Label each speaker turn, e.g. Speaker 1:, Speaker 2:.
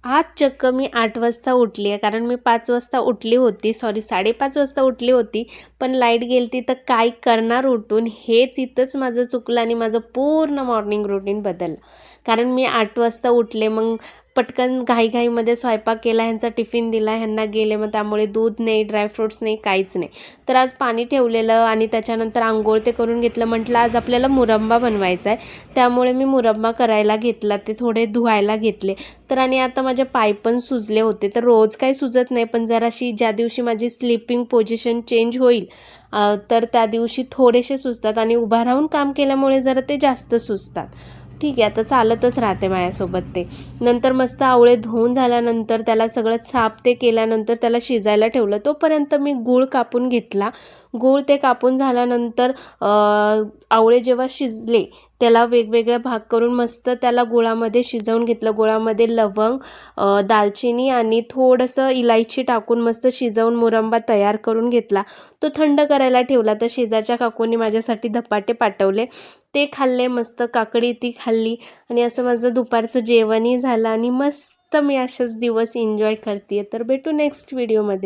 Speaker 1: आज चक्क मी 8 वाजता उठली आहे, कारण मी 5 वाजता उठली होती, सॉरी 5:30 वाजता उठली होती, पण लाईट गेलती तर काय करणार उठून, हेच इथंच माझं चुकलं आणि माझं पूर्ण मॉर्निंग रुटीन बदललं. कारण मी 8 वाजता उठले, मग पटकन घाईघाईमध्ये स्वयंपाक केला, ह्यांचा टिफिन दिला, ह्यांना गेले, मग त्यामुळे दूध नाही, ड्रायफ्रुट्स नाही, काहीच नाही. तर आज पाणी ठेवलेलं आणि त्याच्यानंतर अंघोळ ते करून घेतलं. म्हटलं आज आपल्याला मुरंबा बनवायचा आहे, त्यामुळे मी मुरंबा करायला घेतला, ते थोडे धुवायला घेतले. तर आणि आता माझे पाय पण सुजले होते, तर रोज काही सुजत नाही, पण जराशी ज्या दिवशी माझी स्लीपिंग पोझिशन चेंज होईल तर त्या दिवशी थोडेसे सुजतात आणि उभा राहून काम केल्यामुळे जरा ते जास्त सुजतात. ठीक आहे, आता चालतच राहते माझ्यासोबत ते. नंतर मस्त आवळे धुवून झाल्यानंतर त्याला सगळं साफ ते केल्यानंतर त्याला शिजायला ठेवलं. तोपर्यंत मी गूळ कापून घेतला. गूळ ते कापून झाल्यानंतर आवळे जेव्हा शिजले त्याला वेगवेगळे भाग करून मस्त त्याला गुळामध्ये शिजवून घेतलं. गुळामध्ये लवंग, दालचिनी आणि थोडंसं इलायची टाकून मस्त शिजवून मुरंबा तयार करून घेतला. तो थंड करायला ठेवला. तर शेजारच्या काकूंनी माझ्यासाठी धपाटे पाठवले, ते खाल्ले. मस्त काकडी ती खाल्ली आणि असं माझं दुपारचं जेवणही झालं आणि मस्त मी असेच दिवस एन्जॉय करते. तर भेटू नेक्स्ट व्हिडिओमध्ये.